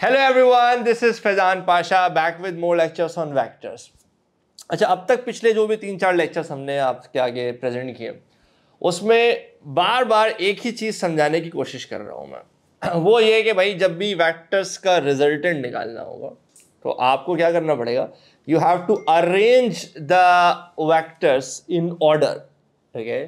Hello everyone, this is Faizan Pasha back with more lectures on vectors. अच्छा, अब तक पिछले जो भी 3-4 लेक्चर्स हमने आपके आगे प्रेजेंट किए उसमें बार बार एक ही चीज़ समझाने की कोशिश कर रहा हूँ मैं। वो ये कि भाई जब भी वेक्टर्स का रिजल्टेंट निकालना होगा तो आपको क्या करना पड़ेगा, you have to arrange the vectors in order, okay,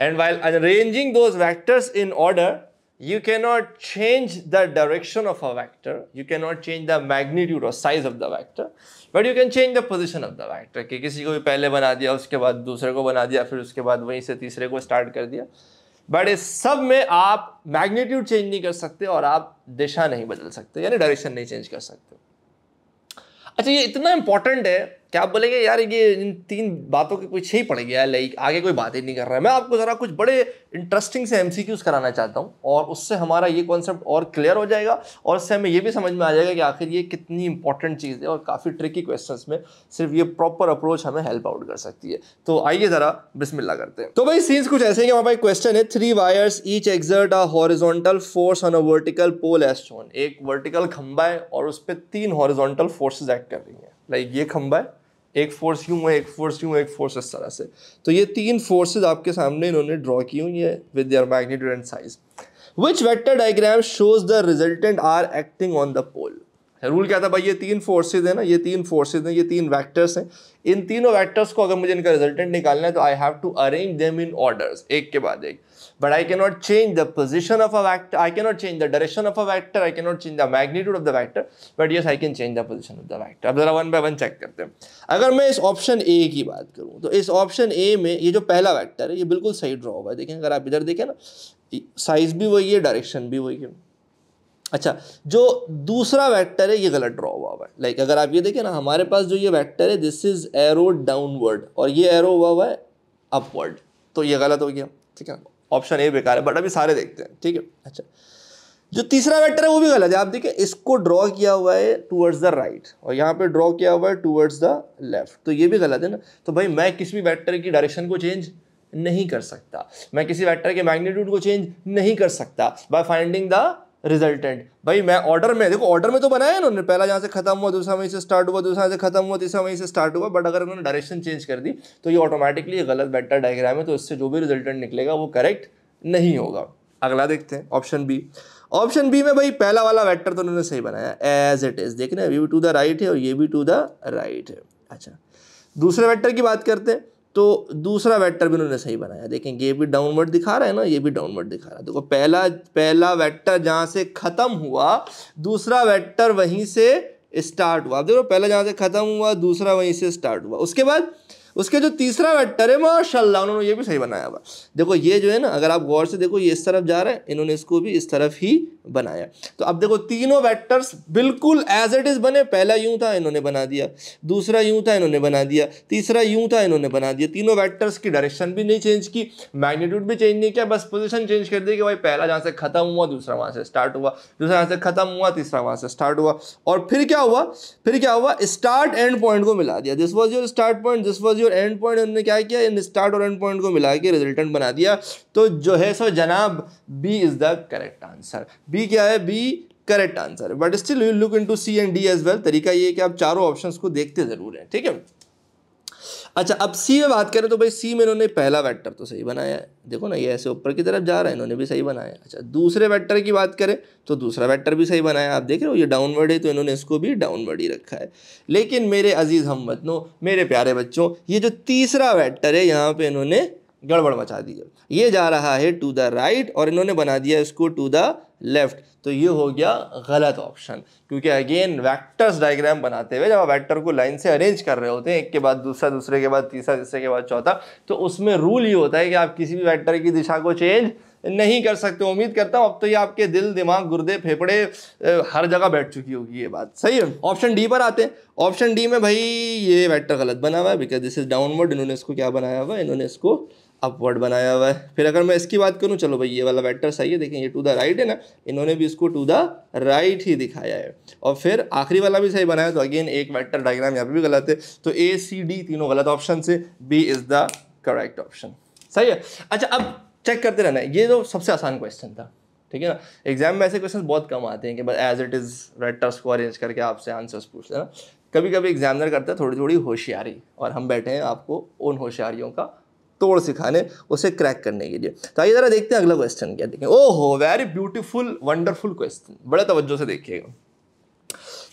and while arranging those vectors in order you cannot change the direction of a vector, you cannot change the magnitude or size of the vector, but you can change the position of the vector। कि किसी को भी पहले बना दिया, उसके बाद दूसरे को बना दिया, फिर उसके बाद वहीं से तीसरे को स्टार्ट कर दिया, बट इस सब में आप मैग्नीट्यूड चेंज नहीं कर सकते और आप दिशा नहीं बदल सकते, यानी डायरेक्शन नहीं चेंज कर सकते। अच्छा, ये इतना इंपॉर्टेंट है कि आप बोलेंगे यार ये इन 3 बातों के पीछे ही पड़ गया, लाइक आगे कोई बात ही नहीं कर रहा है। मैं आपको जरा कुछ बड़े इंटरेस्टिंग से एमसीक्यूज कराना चाहता हूँ और उससे हमारा ये कॉन्सेप्ट और क्लियर हो जाएगा और उससे हमें ये भी समझ में आ जाएगा कि आखिर ये कितनी इंपॉर्टेंट चीज़ है और काफ़ी ट्रिकी क्वेश्चंस में सिर्फ ये प्रॉपर अप्रोच हमें हेल्प आउट कर सकती है। तो आइए जरा बिस्मिल्लाह करते हैं। तो भाई सीन्स कुछ ऐसे ही कि हमारे पास क्वेश्चन है, 3 wires each exert a horizontal force on a vertical pole as shown. एक वर्टिकल खंबा है और उस पर 3 हॉरिजॉन्टल फोर्सेज एक्ट कर रही हैं। लाइक ये खंबा है, एक फोर्स यूं है, एक फोर्स यूं है, एक फोर्स इस तरह से। तो ये 3 फोर्सेज आपके सामने इन्होंने ड्रॉ की हुई है with their magnitude and size. Which vector diagram shows the resultant are acting on the pole. Rule क्या था भाई, ये 3 फोर्सेज है ना, ये 3 फोर्सेज हैं, ये 3 वेक्टर्स हैं। इन तीनों वेक्टर्स को अगर मुझे इनका रिजल्टेंट निकालना है तो I have to arrange them in orders, एक के बाद एक। But I cannot change the position of a vector, I cannot change the direction of a vector, I cannot change the magnitude of the vector, but yes I can change the position of the vector। अब जरा 1 by 1 check करते हैं। अगर मैं इस option A की बात करूं तो इस ऑप्शन ए में ये जो पहला वेक्टर है ये बिल्कुल सही ड्रॉ हुआ है। देखें, अगर आप इधर देखें ना, साइज भी वही है, डायरेक्शन भी वही है। अच्छा, जो दूसरा वेक्टर है ये गलत ड्रॉ हुआ है। लाइक अगर आप ये देखें ना, हमारे पास जो ये वेक्टर है दिस इज एरो डाउनवर्ड और ये एरो हुआ है अपवर्ड, तो ये गलत हो गया। ठीक है, ऑप्शन ए बेकार है, बट अभी सारे देखते हैं। ठीक है, अच्छा, जो तीसरा वेक्टर है वो भी गलत है। आप देखिए, इसको ड्रॉ किया हुआ है टुवर्ड्स द राइट और यहाँ पे ड्रॉ किया हुआ है टुवर्ड्स द लेफ्ट, तो ये भी गलत है ना। तो भाई मैं किसी भी वेक्टर की डायरेक्शन को चेंज नहीं कर सकता, मैं किसी वेक्टर के मैग्नीट्यूड को चेंज नहीं कर सकता बाय फाइंडिंग द रिजल्टेंट। भाई मैं ऑर्डर में, देखो ऑर्डर में तो बनाया है उन्होंने, पहला जहाँ से खत्म हुआ दूसरा वहीं से स्टार्ट हुआ, दूसरा से खत्म हुआ तीसरा वहीं से स्टार्ट हुआ, बट अगर उन्होंने डायरेक्शन चेंज कर दी तो ये ऑटोमेटिकली गलत वेक्टर डायग्राम है, तो इससे जो भी रिजल्टेंट निकलेगा वो करेक्ट नहीं होगा। अगला देखते हैं, ऑप्शन बी। ऑप्शन बी में भाई पहला वाला वेक्टर तो उन्होंने सही बनाया एज इट इज, देखना ये भी टू द राइट है और ये भी टू द राइट है। अच्छा, दूसरे वेक्टर की बात करते हैं तो दूसरा वेक्टर भी उन्होंने सही बनाया। देखेंगे ये भी डाउनवर्ड दिखा रहा है ना, ये भी डाउनवर्ड दिखा रहा है। देखो पहला वेक्टर जहां से खत्म हुआ दूसरा वेक्टर वहीं से स्टार्ट हुआ। देखो पहला जहां से खत्म हुआ दूसरा वहीं से स्टार्ट हुआ, उसके बाद उसके जो तीसरा वेक्टर है माशाल्लाह उन्होंने ये भी सही बनाया हुआ। देखो ये जो है ना, अगर आप गौर से देखो ये इस तरफ जा रहा है, इन्होंने इसको भी इस तरफ ही बनाया। तो अब देखो तीनों वेक्टर्स बिल्कुल एज इट इज बने। पहला यूं था इन्होंने बना दिया, दूसरा यूं था इन्होंने बना दिया, तीसरा यूं था इन्होंने बना दिया। तीनों वेक्टर्स की डायरेक्शन भी नहीं चेंज की, मैग्नीट्यूड भी चेंज नहीं किया, बस पोजीशन चेंज कर दी कि भाई पहला जहां से खत्म हुआ दूसरा वहां से स्टार्ट हुआ, दूसरा जहां से खत्म हुआ तीसरा वहां से स्टार्ट हुआ। और फिर क्या हुआ, स्टार्ट एंड पॉइंट को मिला दिया। This was your start point, this was your and point. उन्होंने क्या किया, इन स्टार्ट और एंड पॉइंट को मिला के रिजल्टेंट बना दिया। तो जो है सो जनाब B is the correct answer. B क्या है, बी करेक्ट आंसर है। But still you look into C and D as well. तरीका ये है कि आप चारों ऑप्शंस को देखते जरूर हैं। ठीक है, अच्छा, अब सी में बात करें तो भाई सी में इन्होंने पहला वेक्टर तो सही बनाया है। देखो ना, ये ऐसे ऊपर की तरफ जा रहा है, इन्होंने भी सही बनाया। अच्छा, दूसरे वेक्टर की बात करें तो दूसरा वेक्टर भी सही बनाया। आप देख रहे हो ये डाउनवर्ड है तो इन्होंने इसको भी डाउनवर्ड ही रखा है। लेकिन मेरे अजीज हमवतनों, मेरे प्यारे बच्चों, ये जो तीसरा वेक्टर है यहाँ पे इन्होंने गड़बड़ मचा दी है। ये जा रहा है टू द राइट और इन्होंने बना दिया इसको टू द लेफ्ट, तो ये हो गया गलत ऑप्शन। क्योंकि अगेन वेक्टर्स डायग्राम बनाते हुए जब आप वेक्टर को लाइन से अरेंज कर रहे होते हैं, एक के बाद दूसरा, दूसरे के बाद तीसरा, तीसरे के बाद चौथा, तो उसमें रूल ये होता है कि आप किसी भी वेक्टर की दिशा को चेंज नहीं कर सकते। उम्मीद करता हूं अब तो ये आपके दिल, दिमाग, गुर्दे, फेफड़े हर जगह बैठ चुकी होगी ये बात। सही है। ऑप्शन डी पर आते हैं। ऑप्शन डी में भाई ये वेक्टर गलत बना हुआ है बिकॉज दिस इज डाउनवर्ड। इन्होंने इसको क्या बनाया हुआ है, इन्होंने इसको अपवर्ड बनाया हुआ है। फिर अगर मैं इसकी बात करूं, चलो भाई ये वाला वेक्टर सही है, देखें ये टू द राइट है ना, इन्होंने भी इसको टू द राइट ही दिखाया है। और फिर आखिरी वाला भी सही बनाया, तो अगेन एक वेक्टर डायग्राम यहाँ पे भी गलत है। तो ए सी डी तीनों गलत ऑप्शन से B is the correct option. सही है। अच्छा, अब चेक करते रहना है, ये जो सबसे आसान क्वेश्चन था, ठीक है ना। एग्जाम में ऐसे क्वेश्चन बहुत कम आते हैं कि बस एज इट इज वेक्टर्स को अरेंज करके आपसे आंसर्स पूछ लेना। कभी कभी एग्जामिनर करता है थोड़ी थोड़ी होशियारी, और हम बैठे हैं आपको उन होशियारियों का तोड़ सिखाने, उसे क्रैक करने के लिए। तो आइए जरा देखते हैं अगला क्वेश्चन क्या देखें। ओहो वेरी ब्यूटीफुल वंडरफुल क्वेश्चन, बड़े तवज्जो से देखिएगा।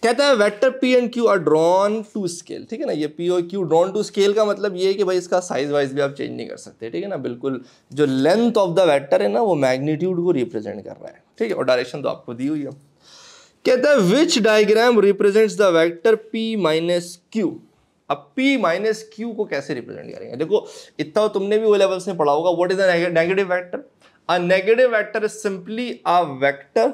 कहता है vector P and Q are drawn to scale, ठीक है ना। ये पी और क्यू ड्रॉन टू स्केल का मतलब ये है कि भाई इसका साइज वाइज भी आप चेंज नहीं कर सकते, ठीक है ना। बिल्कुल जो लेंथ ऑफ द वेक्टर है ना वो मैग्नीट्यूड को रिप्रेजेंट कर रहा है, ठीक है। और डायरेक्शन तो आपको दी हुई है। कहता है which diagram represents the vector p minus q. अब p माइनस क्यू को कैसे रिप्रेजेंट करेंगे। देखो इतना तुमने भी वो लेवल्स में पढ़ा होगा। What is the negative vector? A negative vector is simply a vector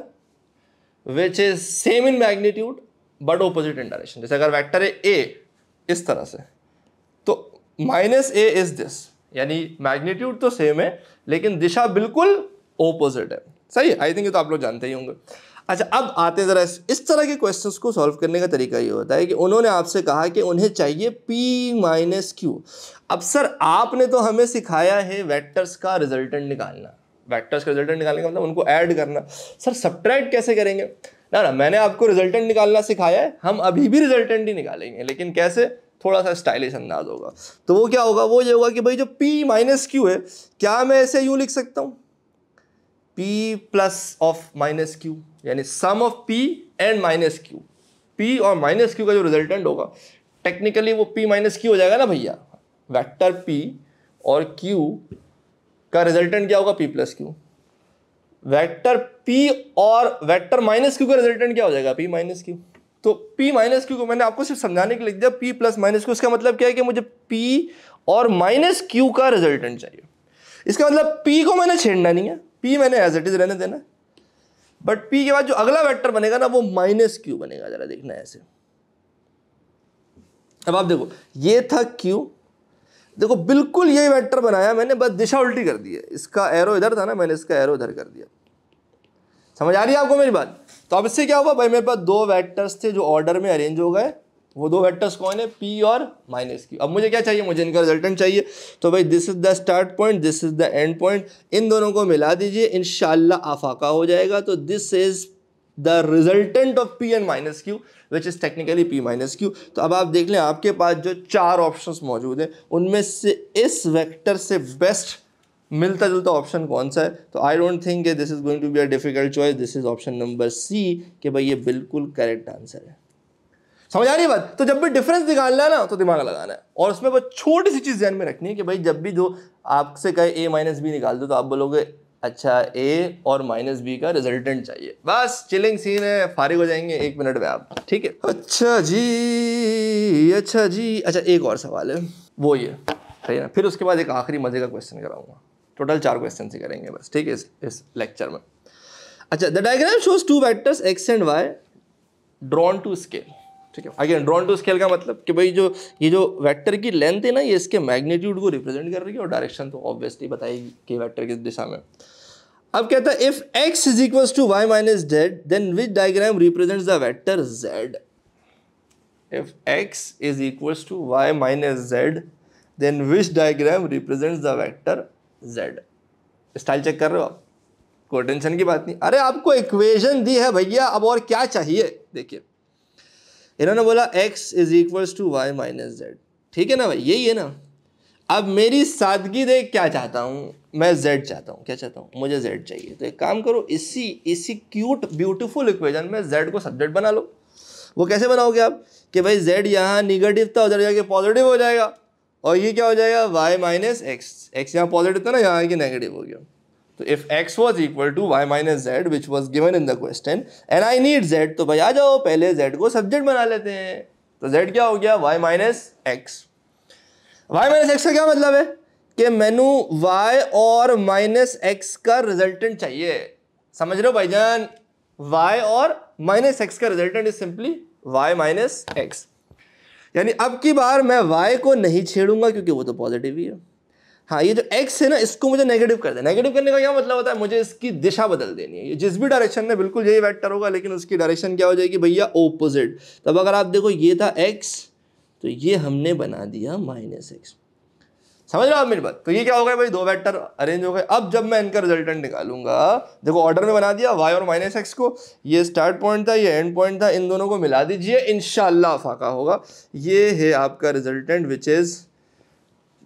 which is same in magnitude but opposite in direction. जैसे अगर वेक्टर है a इस तरह से, तो माइनस a इज दिस, यानी मैग्नीट्यूड तो सेम है लेकिन दिशा बिल्कुल ऑपोजिट है। सही है, आई थिंक ये तो आप लोग जानते ही होंगे। अच्छा अब आते हैं जरा इस तरह के क्वेश्चंस को सॉल्व करने का तरीका ये होता है कि उन्होंने आपसे कहा कि उन्हें चाहिए p माइनस क्यू। अब सर आपने तो हमें सिखाया है वेक्टर्स का रिजल्टेंट निकालना। वेक्टर्स का रिजल्टेंट निकालने का मतलब उनको ऐड करना। सर सब्ट्रैक्ट कैसे करेंगे? ना ना, मैंने आपको रिजल्टेंट निकालना सिखाया है, हम अभी भी रिजल्टेंट ही निकालेंगे, लेकिन कैसे, थोड़ा सा स्टाइलिश अंदाज होगा। तो वो क्या होगा, वो ये होगा कि भाई जो p माइनस क्यू है, क्या मैं ऐसे यूं लिख सकता हूं, p plus of minus q, यानी sum of p and minus q. p और माइनस क्यू का जो रिजल्टेंट होगा टेक्निकली वो p माइनस क्यू हो जाएगा ना भैया। वेक्टर p और q का रिजल्टेंट क्या होगा, p plus Q. Vector p और वेक्टर माइनस क्यू का रिजल्टेंट क्या हो जाएगा, p माइनस क्यू। तो p माइनस क्यू को मैंने आपको सिर्फ समझाने के लिए लिख दिया p प्लस माइनस क्यू। इसका मतलब क्या है कि मुझे p और माइनस क्यू का रिजल्टेंट चाहिए। इसका मतलब p को मैंने छेड़ना नहीं है, p मैंने एज इट इज रहने देना, बट p के बाद जो अगला वेक्टर बनेगा ना वो माइनस क्यू बनेगा। जरा देखना ऐसे। अब आप देखो ये था q, देखो बिल्कुल यही वेक्टर बनाया मैंने, बस दिशा उल्टी कर दी है। इसका एरो इधर था ना, मैंने इसका एरो इधर कर दिया। समझ आ रही है आपको मेरी बात? तो अब इससे क्या हुआ भाई, मेरे पास दो वेक्टर्स थे जो ऑर्डर में अरेंज हो गए। वो दो वेक्टर्स कौन है, p और माइनस क्यू। अब मुझे क्या चाहिए, मुझे इनका रिजल्टेंट चाहिए। तो भाई this is the start point, this is the end point, इन दोनों को मिला दीजिए, इंशाल्लाह आफाका हो जाएगा। तो this is the resultant of p and minus q which is technically p minus q. तो अब आप देख लें आपके पास जो चार ऑप्शंस मौजूद हैं उनमें से इस वेक्टर से बेस्ट मिलता जुलता ऑप्शन कौन सा है। तो I don't think this is going to be a difficult choice. This is option number C, कि भाई ये बिल्कुल करेक्ट आंसर है। समझ आ रही बात? तो जब भी डिफरेंस निकालना है ना तो दिमाग लगाना है, और उसमें बस छोटी सी चीज ध्यान में रखनी है कि भाई जब भी जो आपसे कहे a माइनस बी निकाल दो तो आप बोलोगे अच्छा a और माइनस बी का रिजल्टेंट चाहिए। बस चिलिंग सीन है, फारिग हो जाएंगे 1 मिनट में आप, ठीक है। अच्छा जी, अच्छा जी, अच्छा एक और सवाल है, वो ये सही है ना। फिर उसके बाद एक आखिरी मजे का क्वेश्चन कराऊंगा। टोटल 4 क्वेश्चन ही करेंगे बस, ठीक है, इस लेक्चर में। अच्छा, the diagram shows two vectors x and y drawn to scale, ठीक है। अगेन ड्रॉन टू स्केल का मतलब कि भाई जो ये जो वेक्टर की लेंथ है ना ये इसके मैग्नीट्यूड को रिप्रेजेंट कर रही है, और डायरेक्शन तो ऑब्वियसली बताएगी कि वेक्टर किस दिशा में। अब कहता है if x is equal to y minus Z then which diagram represents the vector z। If x is equal to y minus Z then which diagram represents the vector z। Style check कर रहे हो आप? कोई tension की बात नहीं। अरे आपको इक्वेशन दी है भैया, अब और क्या चाहिए। देखिए इन्होंने बोला x is equal to Y minus Z, ठीक है ना भाई, यही है ना। अब मेरी सादगी देख, क्या चाहता हूँ मैं, z चाहता हूँ। क्या चाहता हूँ, मुझे z चाहिए। तो एक काम करो, इसी क्यूट ब्यूटीफुल इक्वेशन में z को सब्जेक्ट बना लो। वो कैसे बनाओगे आप कि भाई z यहाँ निगेटिव था, उधर जाके पॉजिटिव हो जाएगा, और ये क्या हो जाएगा y माइनस एक्स। एक्स यहाँ पॉजिटिव था ना, यहाँ आके नेगेटिव हो गया। तो if x was equal to y minus z which was given in the question and I need z, तो भाई आ जाओ पहले z को सब्जेक्ट बना लेते हैं। तो z क्या हो गया, y minus x. y minus x का क्या मतलब है कि मैनू y और माइनस एक्स का रिजल्टेंट चाहिए। समझ रहे हो भाईजान? y और माइनस एक्स का resultant is simply y minus x. यानी अब की बार मैं y को नहीं छेड़ूंगा क्योंकि वो तो पॉजिटिव ही है। हाँ, ये जो x है ना इसको मुझे नेगेटिव कर देना। नेगेटिव करने का क्या मतलब होता है, मुझे इसकी दिशा बदल देनी है। ये जिस भी डायरेक्शन में बिल्कुल यही वेक्टर होगा, लेकिन उसकी डायरेक्शन क्या हो जाएगी भैया, ऑपोजिट। तब अगर आप देखो ये था x, तो ये हमने बना दिया माइनस एक्स। समझ रहे हो आप मेरी बात? तो ये क्या हो गया भाई, दो वेक्टर अरेंज हो गए। अब जब मैं इनका रिजल्टेंट निकालूंगा, देखो ऑर्डर में बना दिया y और माइनस एक्स को, ये स्टार्ट पॉइंट था, ये एंड पॉइंट था, इन दोनों को मिला दीजिए, इंशाल्लाह फाका होगा। ये है आपका resultant which is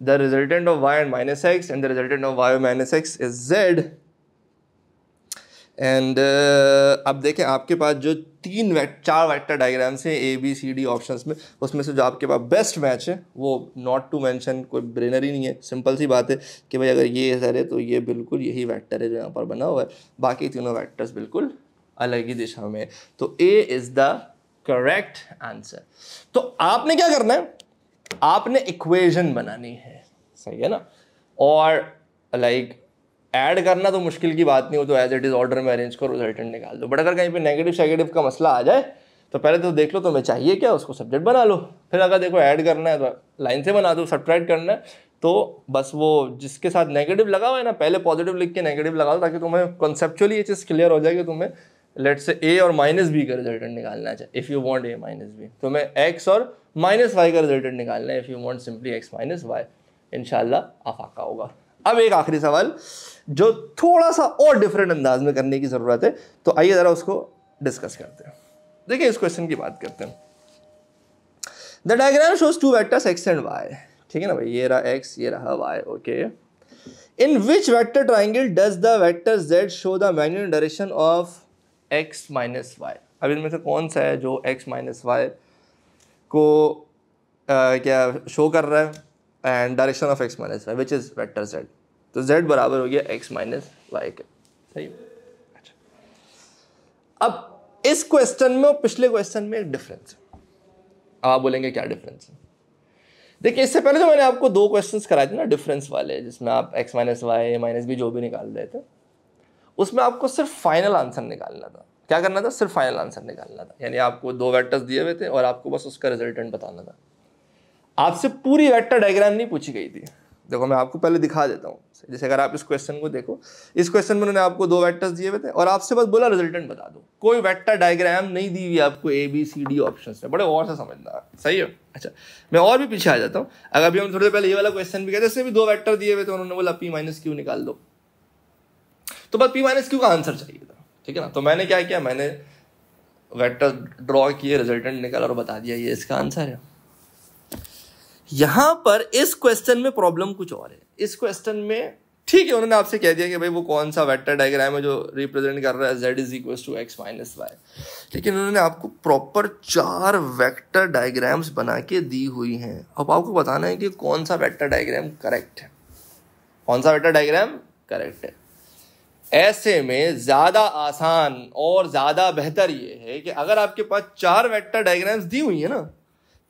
the resultant of y and minus X, and the resultant of y और minus X is z। And अब देखें आपके पास जो चार वेक्टर डायग्राम्स हैं A B C D options में, उसमें से जो आपके पास बेस्ट मैच है वो नॉट टू मेंशन, कोई ब्रेनर ही नहीं है, सिंपल सी बात है कि भाई अगर ये इधर है तो ये बिल्कुल यही वेक्टर है जो यहाँ पर बना हुआ है, बाकी तीनों वेक्टर्स बिल्कुल अलग ही दिशा में। तो A is the correct answer. तो आपने क्या करना है, आपने इक्वेशन बनानी है, सही है ना, और लाइक ऐड करना तो मुश्किल की बात नहीं हो, तो एज इट इज ऑर्डर में अरेंज करो, रिजल्टेंट निकाल दो। बट अगर कहीं पे नेगेटिव सेगेटिव का मसला आ जाए तो पहले तो देख लो तुम्हें चाहिए क्या, उसको सब्जेक्ट बना लो, फिर अगर देखो ऐड करना है तो लाइन से बना दो, सब्ट्रैक्ट करना है तो बस वो जिसके साथ नेगेटिव लगा हुआ है ना, पहले पॉजिटिव लिख के नेगेटिव लगा दो, ताकि तुम्हें कॉन्सेप्चुअली ये चीज़ क्लियर हो जाए कि तुम्हें लेट्स से ए और माइनस बी का रिजल्टेंट निकालना है। If you want A minus B, तुम्हें एक्स और माइनस वाई का रिजल्टेंट निकालना है। If you want simply X minus Y, इंशाल्लाह आफाका होगा। अब एक आखिरी सवाल जो थोड़ा सा और डिफरेंट अंदाज में करने की ज़रूरत है, तो आइए ज़रा उसको डिस्कस करते हैं। देखिए इस क्वेश्चन की बात करते हैं। The diagram shows two vectors X and Y, ठीक है ना भाई, ये रहा एक्स, ये रहा Y, okay. In which vector triangle does the vector Z show the magnitude direction of X minus Y. अब इनमें से कौन सा है जो एक्स माइनस वाई को क्या शो कर रहा है, and direction of X minus Y which is vector Z. तो z बराबर हो गया x माइनस वाई के, सही। अच्छा, अब इस क्वेश्चन में और पिछले क्वेश्चन में एक डिफरेंस है। अब आप बोलेंगे क्या डिफरेंस है? देखिए इससे पहले जो मैंने आपको दो क्वेश्चंस कराए थे ना डिफरेंस वाले, जिसमें आप x minus Y minus B जो भी निकाल रहे थे, उसमें आपको सिर्फ फाइनल आंसर निकालना था। क्या करना था? सिर्फ फाइनल आंसर निकालना था। यानी आपको दो वेक्टर्स दिए हुए थे और आपको बस उसका रिजल्टेंट बताना था। आपसे पूरी वेक्टर डायग्राम नहीं पूछी गई थी। देखो मैं आपको पहले दिखा देता हूँ। जैसे अगर आप इस क्वेश्चन को देखो, इस क्वेश्चन में उन्होंने आपको दो वेक्टर्स दिए हुए थे और आपसे बस बोला रिजल्टेंट बता दो। कोई वेक्टर डायग्राम नहीं दी हुई आपको A B C D option में। बड़े और से समझना, सही है। अच्छा मैं और भी पीछे आ जाता हूँ। अगर अभी हम थोड़े पहले ये वाला क्वेश्चन भी कहते, इससे भी दो वेक्टर दिए हुए थे, उन्होंने बोला पी माइनस क्यू निकाल दो, तो बस पी माइनस क्यू का आंसर चाहिए था, ठीक है ना। तो मैंने क्या किया, मैंने वेक्टर ड्रॉ किए, रिजल्टेंट निकाला और बता दिया ये इसका आंसर है। यहां पर इस क्वेश्चन में प्रॉब्लम कुछ और है। इस क्वेश्चन में ठीक है, उन्होंने आपसे कह दिया कि भाई वो कौन सा वेक्टर डायग्राम है जो रिप्रेजेंट कर रहा है z is equal to X minus Y, लेकिन उन्होंने आपको प्रॉपर 4 वेक्टर डायग्राम्स बना के दी हुई हैं। अब आपको बताना है कि कौन सा वेक्टर डायग्राम करेक्ट है, कौन सा वेक्टर डायग्राम करेक्ट है। ऐसे में ज्यादा आसान और ज्यादा बेहतर ये है कि अगर आपके पास 4 वेक्टर डायग्राम्स दी हुई है ना,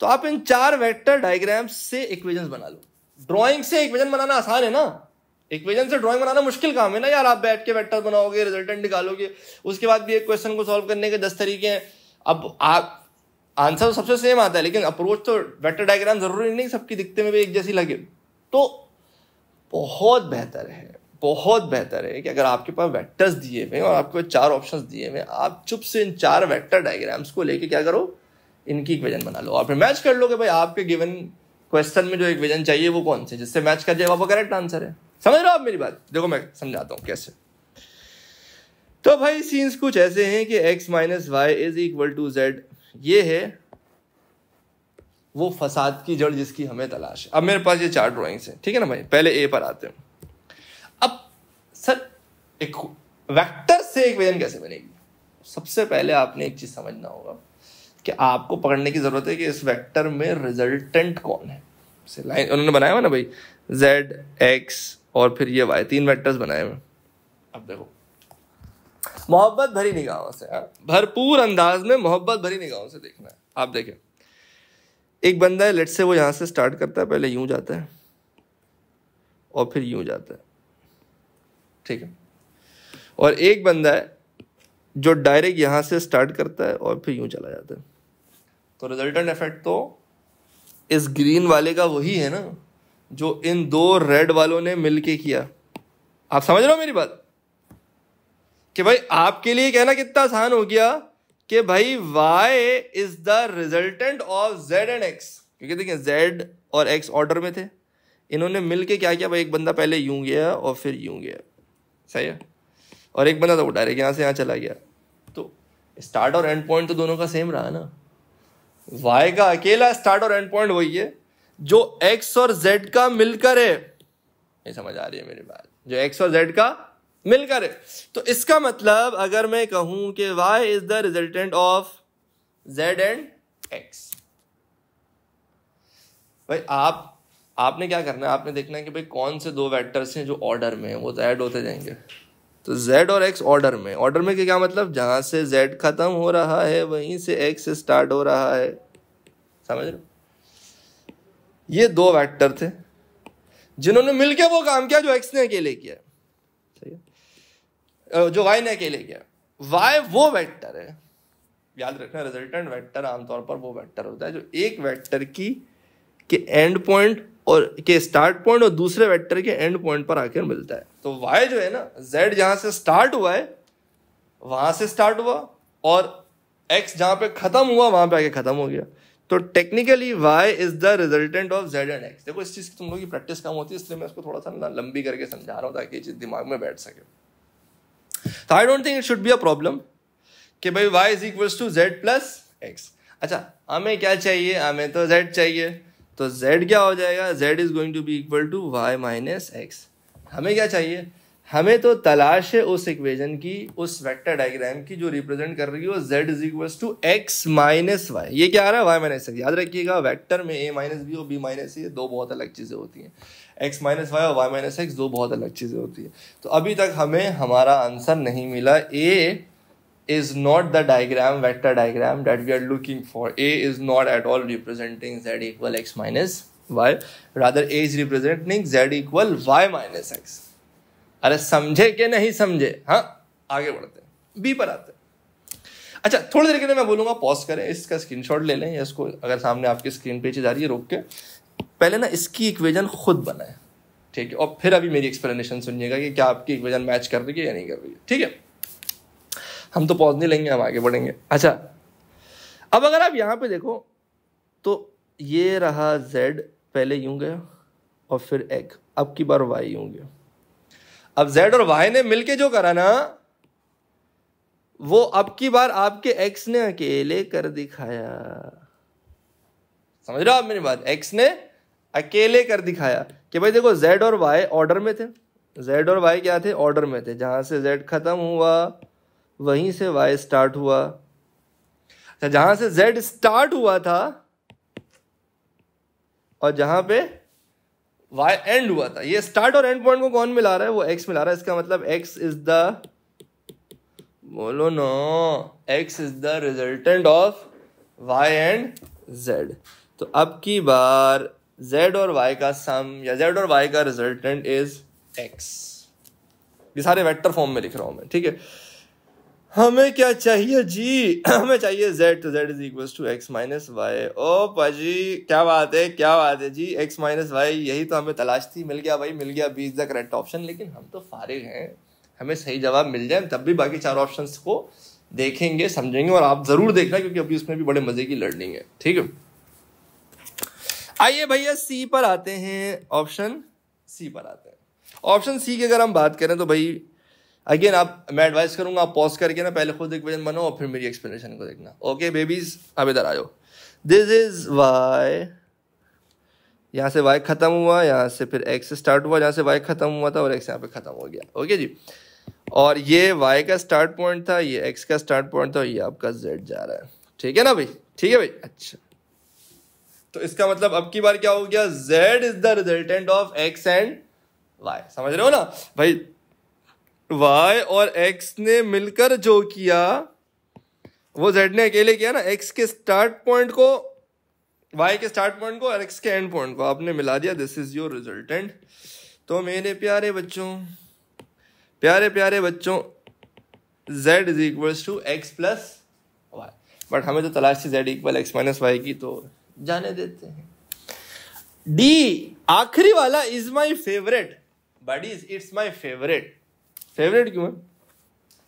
तो आप इन 4 वेक्टर डायग्राम्स से इक्वेशंस बना लो। ड्राइंग से इक्वेशन बनाना आसान है ना, इक्वेशन से ड्राइंग बनाना मुश्किल काम है ना यार। आप बैठ के वेक्टर बनाओगे, रिजल्टेंट निकालोगे, उसके बाद भी एक क्वेश्चन को सॉल्व करने के 10 तरीके हैं। अब आप आंसर तो सबसे सेम आता है, लेकिन अप्रोच तो वेक्टर डायग्राम जरूरी नहीं सबकी दिखते में भी एक जैसी लगे। तो बहुत बेहतर है, बहुत बेहतर है कि अगर आपके पास वेक्टर्स दिए हुए और आपको 4 ऑप्शंस दिए हुए, आप चुप से इन 4 वेक्टर डायग्राम्स को लेके क्या करो, इनकी इक्वेशन बना लो और फिर मैच कर लो कि भाई आपके गिवन क्वेश्चन में जो इक्वेशन चाहिए वो कौन से, जिससे मैच कर जाए वो करेक्ट आंसर है। समझ रहे हो आप मेरी बात? देखो मैं समझाता हूँ कैसे। तो भाई सीन्स कुछ ऐसे हैं कि x minus Y is equal to Z, ये है वो फसाद की जड़ जिसकी हमें तलाश है। अब मेरे पास ये 4 ड्राइंग्स हैं, ठीक है ना भाई। पहले ए पर आते हैं। अब सर एक वेक्टर से इक्वेशन कैसे बनेगी? सबसे पहले आपने एक चीज समझना होगा कि आपको पकड़ने की जरूरत है कि इस वेक्टर में रिजल्टेंट कौन है। लाइन उन्होंने बनाया हुआ ना भाई, z x और फिर ये y, 3 वेक्टर्स बनाए हुए। अब देखो मोहब्बत भरी निगाहों से, भरपूर अंदाज में मोहब्बत भरी निगाहों से देखना है। आप देखें एक बंदा है, लेट्स से वो यहां से स्टार्ट करता है, पहले यूं जाता है और फिर यूं जाता है, ठीक है। और एक बंदा है जो डायरेक्ट यहां से स्टार्ट करता है और फिर यूं चला जाता है। तो रिजल्टेंट इफेक्ट तो इस ग्रीन वाले का वही है ना जो इन 2 रेड वालों ने मिलके किया। आप समझ रहे हो मेरी बात? कि भाई आपके लिए कहना कितना आसान हो गया कि भाई y is the resultant of z and x, क्योंकि देखिए z और x ऑर्डर में थे, इन्होंने मिलके क्या किया भाई, एक बंदा पहले यूं गया और फिर यूं गया, सही है, और एक बंदा तो डायरेक्ट यहाँ से यहाँ चला गया। तो स्टार्ट और एंड पॉइंट तो दोनों का सेम रहा ना। y का अकेला स्टार्ट और एंड पॉइंट वही है जो x और z का मिलकर है। ये समझ आ रही है मेरी बात, जो x और z का मिलकर है। तो इसका मतलब अगर मैं कहूं कि y is the resultant of z and x, भाई आपने क्या करना है, आपने देखना है कि भाई कौन से दो वेक्टर्स हैं जो ऑर्डर में है, वो तो ऐड होते जाएंगे। तो z और x ऑर्डर में क्या मतलब, जहां से z खत्म हो रहा है वहीं से x स्टार्ट हो रहा है, समझ रहे हो। ये दो वेक्टर थे जिन्होंने मिलके वो काम किया जो x ने अकेले किया, सही है, जो y ने अकेले किया। y वो वेक्टर है, याद रखना, रिजल्टेंट वेक्टर आमतौर पर वो वेक्टर होता है जो एक वेक्टर के एंड पॉइंट और के स्टार्ट पॉइंट और दूसरे वेक्टर के एंड पॉइंट पर आकर मिलता है। तो y जो है ना, z जहां से स्टार्ट हुआ है वहां से स्टार्ट हुआ, और x जहां पे खत्म हुआ वहां पे आके खत्म हो गया। तो technically y is the resultant of z and x। देखो इस चीज की तुम लोगों की प्रैक्टिस कम होती है, इसलिए मैं इसको थोड़ा सा लंबी करके समझा रहा हूं ताकि ये चीज दिमाग में बैठ सके। तो I don't think it should be a problem कि भाई y is equals to z plus x। अच्छा, हमें क्या चाहिए, हमें तो z चाहिए, तो z क्या हो जाएगा, z is going to be equal to y minus x। हमें क्या चाहिए, हमें तो तलाश है उस इक्वेशन की, उस वेक्टर डायग्राम की जो रिप्रेजेंट कर रही हो z is equal to x minus y। ये क्या आ रहा है, y माइनस x। याद रखिएगा वेक्टर में a माइनस बी और b माइनस c दो बहुत अलग चीजें होती हैं, x माइनस y और y माइनस x दो बहुत अलग चीजें होती है। तो अभी तक हमें हमारा आंसर नहीं मिला। a is not the vector diagram that we are looking for. A is not at all representing z equal x minus y. Rather, A is representing z equal y minus x. अरे समझे कि नहीं समझे? हाँ, आगे बढ़ते हैं, B पर आते हैं। अच्छा, थोड़ी देर के लिए मैं बोलूंगा पॉज करें, इसका स्क्रीनशॉट ले लें, या इसको अगर सामने आपकी स्क्रीन पे चीज आ रही है रोक के पहले ना इसकी इक्वेशन खुद बनाए, ठीक है, और फिर अभी मेरी एक्सप्लेनेशन सुनिएगा कि क्या आपकी इक्वेशन मैच कर रही है या नहीं कर रही है, ठीक है। हम तो पॉज नहीं लेंगे, हम आगे बढ़ेंगे। अच्छा, अब अगर आप यहां पे देखो तो ये रहा z, पहले यूं गया और फिर x, अब की बार y यूं गया। अब z और y ने मिलके जो करा ना, वो अब की बार आपके x ने अकेले कर दिखाया। समझ रहे हो आप मेरी बात, x ने अकेले कर दिखाया कि भाई देखो z और y ऑर्डर में थे, z और y क्या थे, ऑर्डर में थे। जहां से z खत्म हुआ वहीं से y स्टार्ट हुआ। जहां से z स्टार्ट हुआ था और जहां पे y एंड हुआ था, ये स्टार्ट और एंड पॉइंट को कौन मिला रहा है, वो x मिला रहा है। इसका मतलब x इज द, बोलो no, x is the resultant of y and z। तो अब की बार z और y का सम या z और y का रिजल्टेंट इज x। ये सारे वेक्टर फॉर्म में लिख रहा हूं मैं, ठीक है। हमें क्या चाहिए जी, हमें चाहिए z, तो z is equal to x minus y. ओ पाजी, क्या बात है, क्या बात है जी, x माइनस वाई, यही तो हमें तलाश थी। मिल गया भाई, मिल गया, B is the correct option. लेकिन हम तो फारिग हैं, हमें सही जवाब मिल जाए तब भी बाकी चार ऑप्शंस को देखेंगे, समझेंगे, और आप जरूर देखना क्योंकि अभी उसमें भी बड़े मजे की लर्निंग है, ठीक है। आइए भैया सी पर आते हैं, ऑप्शन सी पर आते हैं। ऑप्शन सी की अगर हम बात करें तो भाई अगेन मैं एडवाइस करूंगा आप पॉज करके ना पहले खुद इक्वेशन बनाओ और फिर मेरी एक्सप्लेनेशन को देखना। ओके बेबीज, अब इधर आ जाओ। दिस इज y, यहां से y खत्म हुआ, यहां से फिर x स्टार्ट हुआ, जहां से y खत्म हुआ था और x यहाँ पे खत्म हो गया। ओके जी, और ये y का स्टार्ट पॉइंट था, ये x का स्टार्ट पॉइंट था, ये आपका z जा रहा है, ठीक है ना भाई, ठीक है भाई। अच्छा, तो इसका मतलब अब की बार क्या हो गया, z is the resultant of x and y। समझ रहे हो ना भाई, y और x ने मिलकर जो किया वो z ने अकेले किया ना। x के स्टार्ट पॉइंट को, y के स्टार्ट पॉइंट को और x के एंड पॉइंट को आपने मिला दिया, दिस इज योर रिजल्टेंट। तो मेरे प्यारे बच्चों, प्यारे प्यारे बच्चों, z is equal to x plus Y. But हमें तो तलाश थी z equal x minus Y की, तो जाने देते हैं। डी आखिरी वाला is my favourite buddies, it's my favourite. Favourite क्यों है,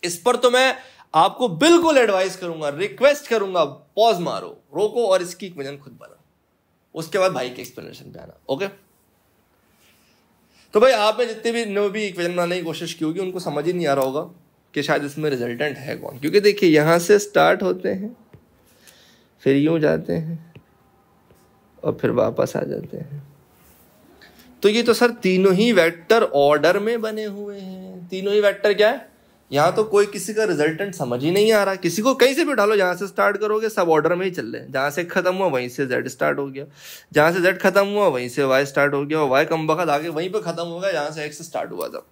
इस पर तो मैं आपको बिल्कुल एडवाइस करूंगा, रिक्वेस्ट करूंगा, पॉज मारो, रोको और इसकी इक्वेशन खुद बनाओ, उसके बाद भाई के एक्सप्लेनेशन पे आना। ओके, तो भाई आपने जितने भी इक्वेशन बनाने की कोशिश की होगी उनको समझ ही नहीं आ रहा होगा कि शायद इसमें रिजल्टेंट है कौन, क्योंकि देखिए यहाँ से स्टार्ट होते हैं, फिर यूं जाते हैं और फिर वापस आ जाते हैं। तो ये तो सर तीनों ही वेक्टर ऑर्डर में बने हुए हैं। तीनों ही वेक्टर क्या है, यहाँ तो कोई किसी का रिजल्टेंट समझ ही नहीं आ रहा। किसी को कहीं से भी उठा लो, जहां से स्टार्ट करोगे सब ऑर्डर में ही चल रहे हैं। जहां से खत्म हुआ वहीं से जेड स्टार्ट हो गया, जहां से जेड खत्म हुआ वहीं से वाई स्टार्ट हो गया, और वाई कम बखत आगे वहीं पे खत्म हो गया जहां से एक्स स्टार्ट हुआ था।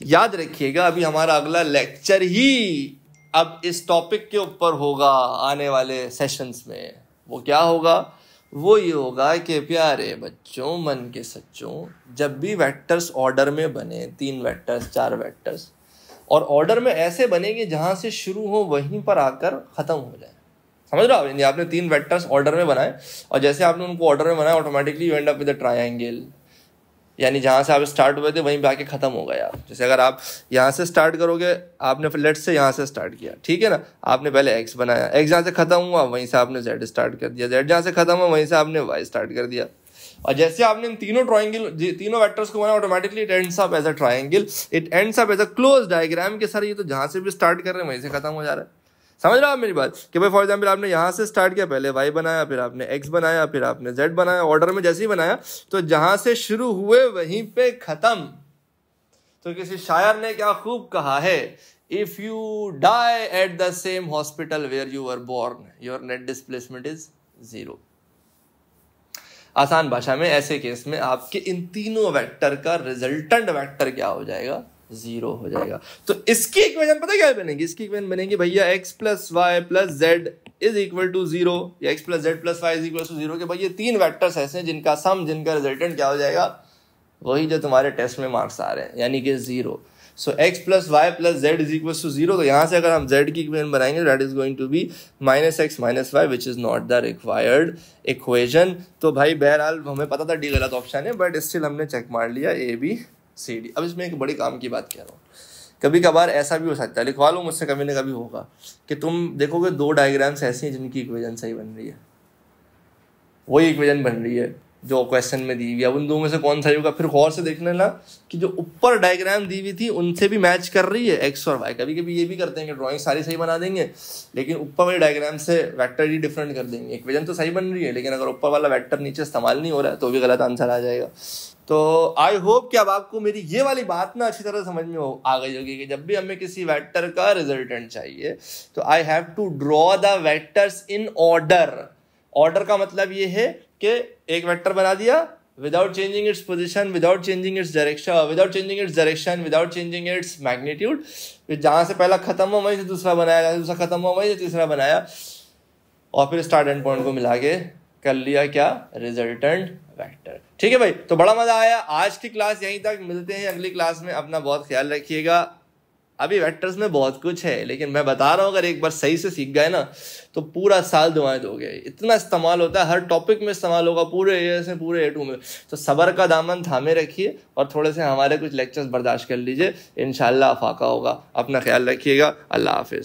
याद रखिएगा अभी हमारा अगला लेक्चर ही अब इस टॉपिक के ऊपर होगा आने वाले सेशंस में। वो क्या होगा, वो ये होगा कि प्यारे बच्चों मन के सच्चों, जब भी वेक्टर्स ऑर्डर में बने, 3 वेक्टर्स 4 वेक्टर्स, और ऑर्डर में ऐसे बनेंगे जहां से शुरू हो वहीं पर आकर खत्म हो जाए। समझ रहे हो आप? आपने 3 वेक्टर्स ऑर्डर में बनाए और जैसे आपने उनको ऑर्डर में बनाया automatically you and up with a triangle, यानी जहां से आप स्टार्ट हुए थे वहीं पे आके खत्म हो गए आप। जैसे अगर आप यहाँ से स्टार्ट करोगे, आपने लेट्स से यहाँ से स्टार्ट किया, ठीक है ना, आपने पहले एक्स बनाया, एक्स जहाँ से खत्म हुआ वहीं से आपने जेड स्टार्ट कर दिया, जेड जहाँ से खत्म हुआ वहीं से आपने वाई स्टार्ट कर दिया। और जैसे आपने इन तीनों वेक्टर्स को बनाया automatically it ends up as a triangle, it ends up as a close diagram के सर ये तो जहां से भी स्टार्ट कर रहे हैं वहीं से खत्म हो जा रहा है। समझ रहे हो आप मेरी बात कि भाई फॉर एग्जाम्पल आपने यहाँ से स्टार्ट किया, पहले वाई बनाया, फिर आपने एक्स बनाया, फिर आपने जेड बनाया, ऑर्डर में जैसे ही बनाया तो जहां से शुरू हुए वहीं पे खत्म। तो किसी शायर ने क्या खूब कहा है, if you die at the same hospital where you were born your net displacement is 0। आसान भाषा में ऐसे केस में आपके इन तीनों वेक्टर का रिजल्टेंट वेक्टर क्या हो जाएगा, 0 हो जाएगा। तो इसकी इक्वेशन पता क्या बनेगी, इसकी इक्वेशन बनेगी भैया x plus Y plus Z is equal to 0 या x plus Z plus Y is equal to 0 के भाई ये 3 वेक्टर्स ऐसे हैं जिनका सम, जिनका रिजल्टेंट क्या हो जाएगा, वही जो तुम्हारे टेस्ट में मार्क्स आ रहे हैं, यानी कि 0। So x plus Y plus Z is equal to 0। तो यहाँ से अगर हम z की इक्वेशन बनाएंगे that is going to be minus X minus Y which is not the required equation. तो भाई बहरहाल हमें पता था डी गलत ऑप्शन है, बट स्टिल हमने चेक मार लिया ए बी सी डी। अब इसमें एक बड़ी काम की बात कह रहा हूँ, कभी कभार ऐसा भी हो सकता है, लिखवा लो मुझसे कभी ना कभी होगा कि तुम देखोगे 2 डायग्राम्स ऐसी हैं जिनकी इक्वेशन सही बन रही है, वही इक्वेशन बन रही है जो क्वेश्चन में दी हुई है। अब उन दो में से कौन सही होगा, फिर गौर से देखने ना कि जो ऊपर डायग्राम दी हुई थी उनसे भी मैच कर रही है एक्स और वाई। कभी कभी ये भी करते हैं कि ड्राइंग सारी सही बना देंगे लेकिन ऊपर वाले डायग्राम से वेक्टर ही डिफरेंट कर देंगे। इक्वेशन तो सही बन रही है लेकिन अगर ऊपर वाला वेक्टर नीचे इस्तेमाल नहीं हो रहा है तो भी गलत आंसर आ जाएगा। तो आई होप कि अब आपको मेरी ये वाली बात ना अच्छी तरह समझ में आ गई होगी कि जब भी हमें किसी वेक्टर का रिजल्टेंट चाहिए तो I have to draw the vectors in order. Order का मतलब ये है कि एक वेक्टर बना दिया without changing its position, without changing its direction, without changing its direction, without changing its magnitude. जहां से पहला खत्म हुआ वहीं से दूसरा बनाया, जहां से दूसरा खत्म हुआ वहीं से तीसरा बनाया, और फिर स्टार्ट एंड पॉइंट को मिला के कर लिया क्या, रिजल्टेंट वेक्टर। ठीक है भाई, तो बड़ा मजा आया। आज की क्लास यहीं तक, मिलते हैं अगली क्लास में। अपना बहुत ख्याल रखिएगा। अभी वेक्टर्स में बहुत कुछ है लेकिन मैं बता रहा हूँ अगर एक बार सही से सीख गए ना तो पूरा साल दुआएं दोगे। इतना इस्तेमाल होता है, हर टॉपिक में इस्तेमाल होगा, पूरे ए से पूरे ए टू में। तो सब्र का दामन थामे रखिए और थोड़े से हमारे कुछ लेक्चर्स बर्दाश्त कर लीजिए, इंशाल्लाह फाका होगा। अपना ख्याल रखिएगा। अल्लाह हाफिज।